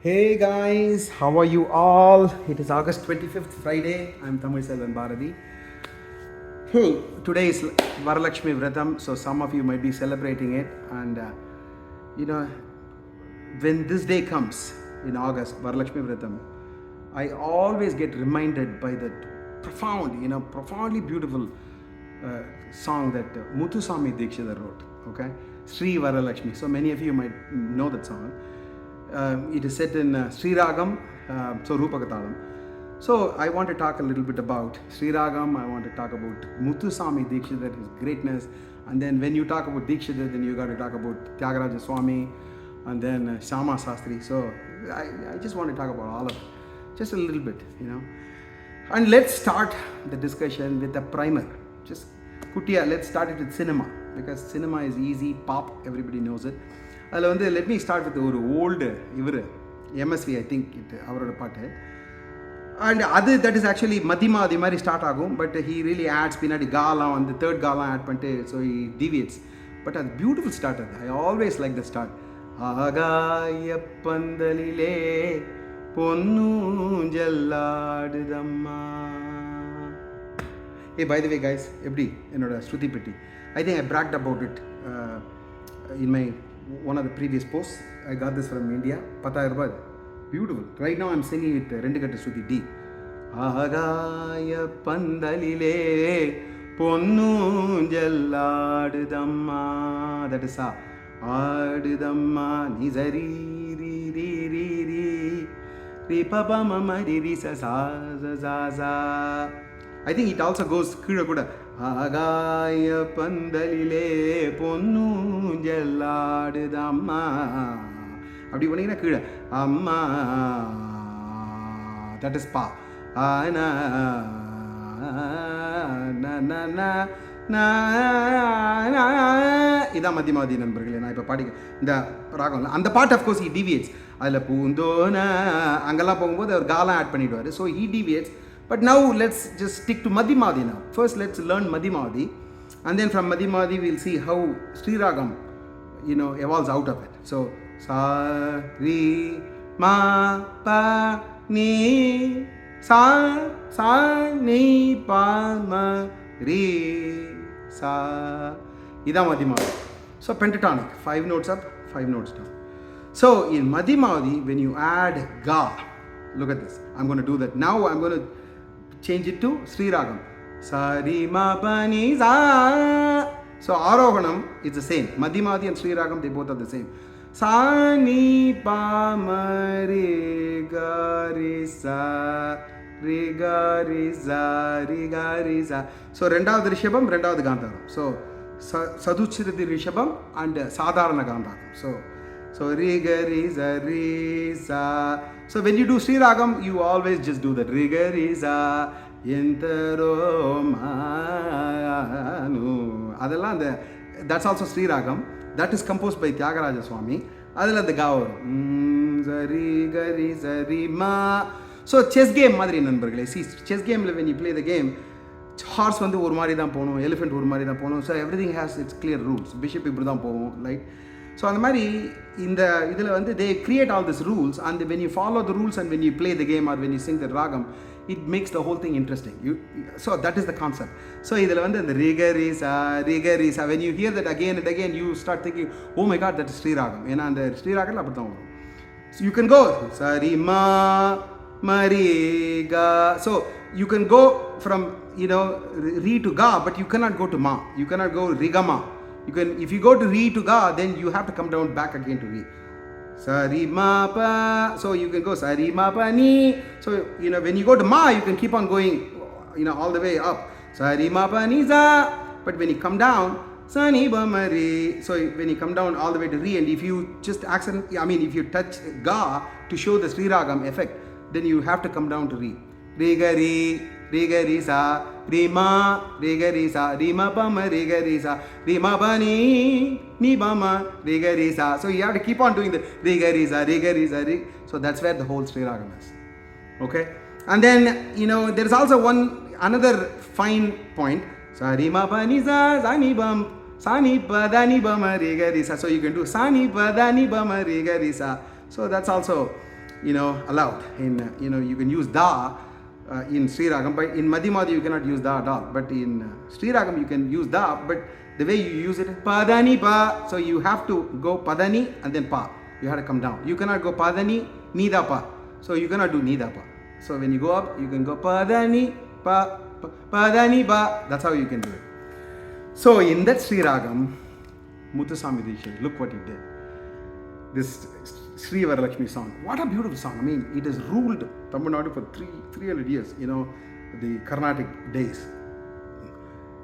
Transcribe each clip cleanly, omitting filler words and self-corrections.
Hey guys, how are you all? It is August 25th, Friday. I'm Tamil Selvan Bharati. Hey, today is Varalakshmi Vratham, so some of you might be celebrating it. And you know, when this day comes in August, Varalakshmi Vratham, I always get reminded by that profoundly beautiful song that Muthusami Dikshitar wrote. Okay, Sri Varalakshmi. So many of you might know that song. It is set in Sri Ragam, so Rupakatalam. So I want to talk a little bit about Sri Ragam. I want to talk about Muthusami Dikshitar, his greatness. And then when you talk about Dikshitar, then you got to talk about Tyagaraja Swami and then Shama Sastri. So I just want to talk about all of it, just a little bit, And let's start the discussion with a primer. Just Kutia, let's start it with cinema, because cinema is easy, pop, everybody knows it. அதில் வந்து let me start with ஒரு old MSV I think அவரோட பாட்டு. And that is actually மதிமாதி மாதிரி start ஆகும். But he really ads பின்னாடி காலாம் வந்து third காலாம் add பண்ணிட்டு ஸோ ஹி டிவியேட்ஸ். பட் அது பியூட்டிஃபுல் ஸ்டார்ட். அது I always like the start. ஆகாய பந்தலிலே பொன்னூஞ்சல்லாடுதம்மா. பை த வே கைஸ், எப்படி என்னோட ஸ்ருதி பெட்டி? I think I bragged about it in my one of the previous posts. I got this from India. 10,000 rupees. Beautiful. Right now I'm singing it rendu kattu shruti D. Agaya pandalile ponnunjalladudamma. That is sa. Adudamma nizari ri ri ri ri ri pa pa ma ma ri ri sa sa sa sa. I think it also goes kida kuda. ஆகாய பந்தலிலே பொன்னூஞ்சல்லாடுதம்மா. அப்படி பண்ணீங்கன்னா கீழே அம்மா, that is பா. இதான் மத்தியமாவதி நண்பர்களே. நான் இப்போ பாடிக்க இந்த ராகம் அந்த பாட்டு அஃப்கோர்ஸ் ஹி டிவியேட்ஸ். அதில் பூந்தோன அங்கெல்லாம் போகும்போது அவர் காலம் ஆட் பண்ணிவிடுவார். So he deviates. But now let's just stick to Madyamavati now. First let's learn Madyamavati, and then from Madyamavati we'll see how Sri Ragam evolves out of it. So sa ri ma pa ni sa ni pa ma re sa. Ida Madyamavati. So pentatonic, 5 notes up, 5 notes down. So in Madyamavati, when you add ga, look at this. I'm going to do that now. I'm going to change it to Sri Ragam. Sa ri ma pa ni sa. So Arohanam is the same. Madyamavati and Sri Ragam, they both are the same. Sa ni pa ma re ga re sa re ga re sa re ga re sa. So ரெண்டாவது ரிஷபம், ரெண்டாவது காந்தாரம். So சதுச்சிருதி ரிஷபம் and சாதாரண காந்தாரம். So re ga re sa re sa. So when you do Sri Ragam, you always just do that. Re ga re sa entero manu. அதெல்லாம் அந்த that's also Sri Ragam. That is composed by Tyagaraja Swami. அதில் அந்த கா வரும். சரி கரி சரி மா. So chess game மாதிரி நண்பர்களே. செஸ் கேமில் when you play the game, horse வந்து ஒரு மாதிரி தான் போகணும், எலிஃபெண்ட் ஒரு மாதிரி தான் போகணும். So everything has its clear rules. Bishop இப்படி தான் போகும், லைக். ஸோ அந்த மாதிரி இந்த இதில் வந்து they create all these rules, and when you follow the rules and when you play the game or when you sing the ragam, it makes the whole thing interesting. So that is the concept. So இதில் வந்து அந்த rigarisa, when you hear that again and again, you start thinking, oh my god, that is Sri Ragam. ஏன்னா அந்த Sri Ragam அப்படி தான் வரும். So you can go sari ma mari ga. So you can go from re to ga, but you cannot go to ma. You cannot go rigama. If you go to re to ga, then you have to come down back again to re. Sari ma pa. So you can go sari ma pa ni. So when you go to ma, you can keep on going all the way up. Sari ma pa ni za. But when you come down, sa ni ba ma re. So when you come down all the way to re, and if you just if you touch ga to show the Sri Ragam effect, then you have to come down to re. Re ga re. Re ga re sa re ma re ga re sa re ma pa ma re ga re sa re ma pa ni ba ma re ga re sa. So you have to keep on doing the re ga re sa re ga re sa re. So that's where the whole Sri Ragam is. Okay, and then there is also another fine point. Sa re ma pa ni sa ni bam sa ni pa da ni ba ma re ga re sa. So you can do sa ni pa da ni ba ma re ga re sa. So that's also allowed. You can use da in Sri Ragam, but in Madyamavati you cannot use da at all. But in Sri Ragam you can use da, but the way you use it is padani pa. So you have to go padani and then pa. You have to come down. You cannot go padani nida pa. So you cannot do nida pa. So when you go up, you can go padani pa, padani pa. That's how you can do it. So in that Sri Ragam, Muthusami Dikshitar, look what he did. This Sri Varalakshmi song. What a beautiful song. I mean, it has ruled Tamil Nadu for 300 years, the Carnatic days.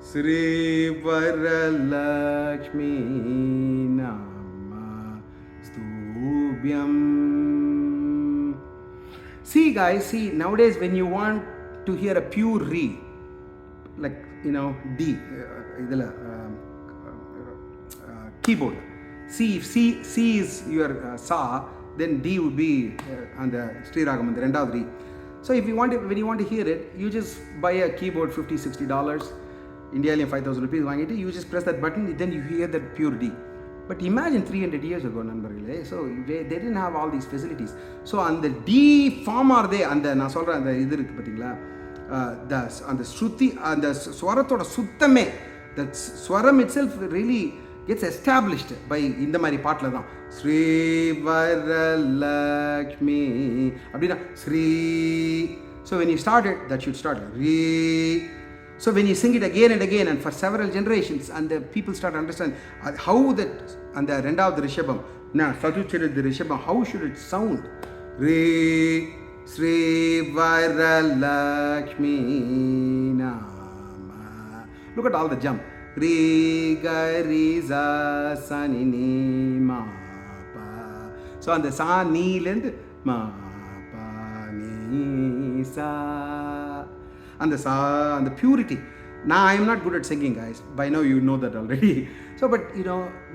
Sri Varalakshmi Nama Stubhyam. See guys, nowadays when you want to hear a pure re, like, D, keyboard. C, if C is your sa, then D would be on the Sri Ragam and the rendav re. So if when you want to hear it, you just buy a keyboard, $50-$60, Indian 5,000 rupees, you just press that button, then you hear that pure D. But imagine 300 years ago, நண்பர்களே, so they didn't have all these facilities. So அந்த D form are they, நான் சொல்கிறேன் அந்த இது இருக்குது பார்த்தீங்களா, அந்த ஸ்ருதி, அந்த ஸ்வரத்தோட சுத்தமே, the ஸ்வரம் itself really gets established by இந்த மாதிரி பாட்டில் தான். ஸ்ரீ வரலக்ஷ்மி அப்படின்னா Sri. So when you start it, that should start re. So when you sing it again and again and for several generations, and the people start to understand how that, and the rendav rishabam, Sajuchira rishabam, how should it sound? Re, Sri Varalakshmi Nama. Look at all the jump. Re, ga, re, za, sa, ni, ni, ma, pa. So on the sa, ni, lend, ma, pa, ni, sa. And the sa, and the purity. Now I am not good at singing, guys. By now you know that already. So, but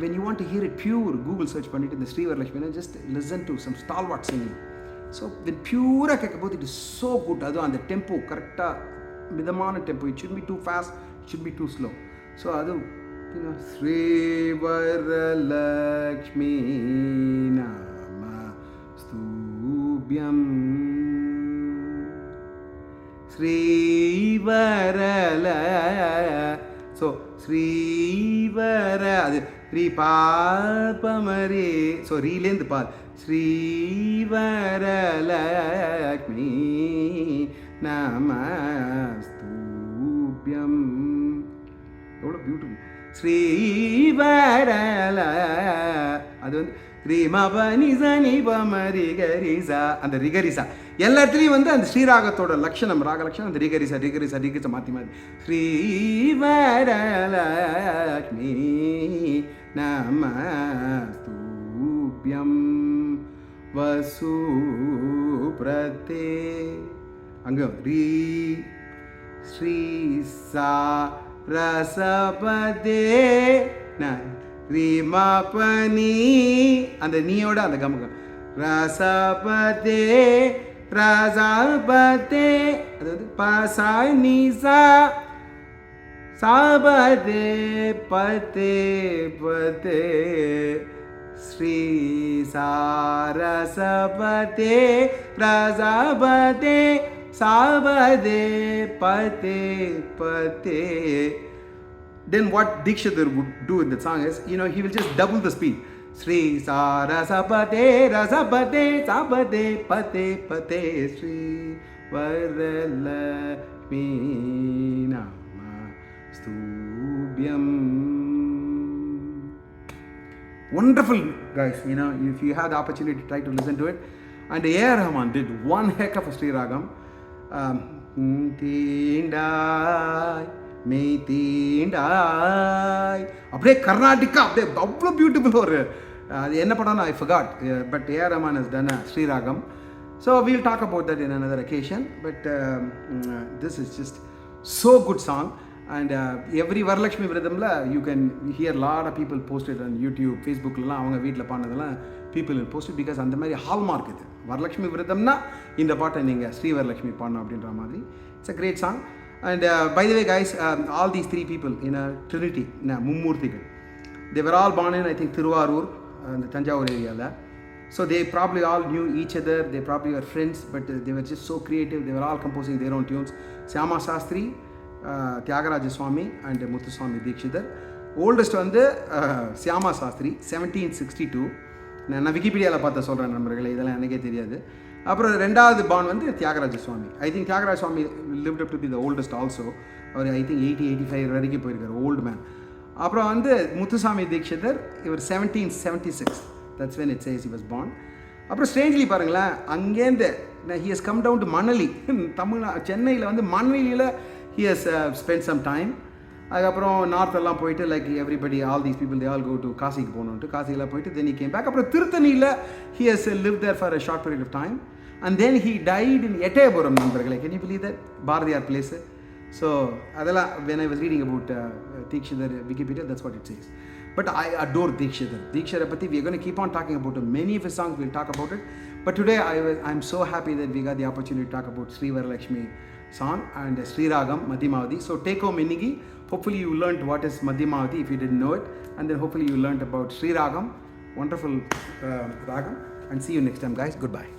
when you want to hear it pure, Google search it in the Sri Varalakshmi, just listen to some stalwart singing. So when pure kekkumbodhu, it is so good. Adu and the tempo correct, midamana tempo. It shouldn't be too fast. It should be too slow. So adu, Sri Varalakshmi Nama Stubhyam. Sri Varala. So Sri Vara. Sri Pa Pamari. So Re length Pa. Sri Varalakshmi Namastubhyam. What a beautiful. Sri Varala. Rima Pani Zani Pamari Garisa. And the Rigarisa. எல்லாத்துலேயும் அந்த ஸ்ரீராகத்தோட லட்சணம், ராக லட்சணம் அந்த ரிகரிசா மாற்றி ஸ்ரீ வரலக்ஷ்மி நமஸ்துப்யம் வசு பிரதே அங்கே ரீ ஸ்ரீ சா ரசபதே ரீமாபனி அந்த நீயோட அந்த கமகம் ரசபதே ராசாபதே, அதாவது பாசாய் நீசா சாபதே பதே பதே ஸ்ரீ சாரசபதே ராசாபதே சாபதே பதே பதே. Then what Dikshitar would do in the song is, he will just double the speed. Sri Sarasapate Rasapate Sapate Pate Pate Sri Varalakshmi Nama Stubhyam. Wonderful, guys. If you have the opportunity, try to listen to it. And A.R. Rahman did one heck of a Sri Ragam. Tindai Meetindai. அப்படியே கர்நாடிகா, அப்படியே அவ்வளோ beautiful ஒரு அது என்ன படம்னா I forgot, but A.R. Rahman has done a Sri Ragam. So we'll talk about that in another occasion. But this is just so good song. And every Varalakshmi Vrathamla you can hear a lot of people post it on YouTube, Facebookலாம் அவங்க வீட்டில் பாடினதெல்லாம் people will post it because அந்த மாதிரி hallmark இது. வரலக்ஷ்மி விரதம்னா இந்த பாட்டை நீங்கள் ஸ்ரீ வரலக்ஷ்மி பாடணும் அப்படின்ற மாதிரி. It's a great song. And by the way, guys, all these three people in a Trinity, மும்மூர்த்திகள், they were all born in, I think, Thiruvarur, the Tanjavur area. So they probably all knew each other, they probably were friends, but they were just so creative. They were all composing their own tunes. Syama Shastri, Tyagaraja Swami and Muthusami Dikshitar. Oldest வந்து Syama Shastri 1762. நான் விக்கிபீடியாவில் பார்த்த சொல்கிறேன் நண்பர்களே, இதெல்லாம் எனக்கே தெரியாது. அப்புறம் ரெண்டாவது பான் வந்து Thyagaraja Swami. I think Thyagaraja Swami lived up to be the oldest also. அவர் ஐ திங்க் 80-85 வரைக்கும் போயிருக்கார், ஓல்டு மேன். அப்புறம் வந்து முத்துசாமி தீக்ஷிதர், இவர் 1776. That's when it says he was born. அப்புறம் ஸ்ட்ரேஞ்ச்லி பாருங்களேன், அங்கேருந்து he has come down to Manali, சென்னையில் வந்து மணலியில் he has spent some time. அதுக்கப்புறம் நார்த்தெல்லாம் போயிட்டு like everybody all these people they all go to காசிக்கு போகணுன்ட்டு காசியில் போயிட்டு தென் he came back. அப்புறம் திருத்தணியில் he has lived there for a short period of time and then he died in Ettayapuram நண்பர்களே. Can you believe that? Bharathiyar place. So அதெல்லாம் when I was reading about Dikshitar Wikipedia, that's what it says. But I adore Dikshitar. Dikshitar பற்றி we are going to keep on talking about many of his songs. We'll talk about it. But today I'm so happy that we got the opportunity to talk about Sri Varalakshmi song and Sri Ragam, Madyamavati. So take home innigi. Hopefully you learned what is Madyamavati if you didn't know it. And then hopefully you learned about Sri Ragam. Wonderful Ragam. And see you next time guys. Goodbye.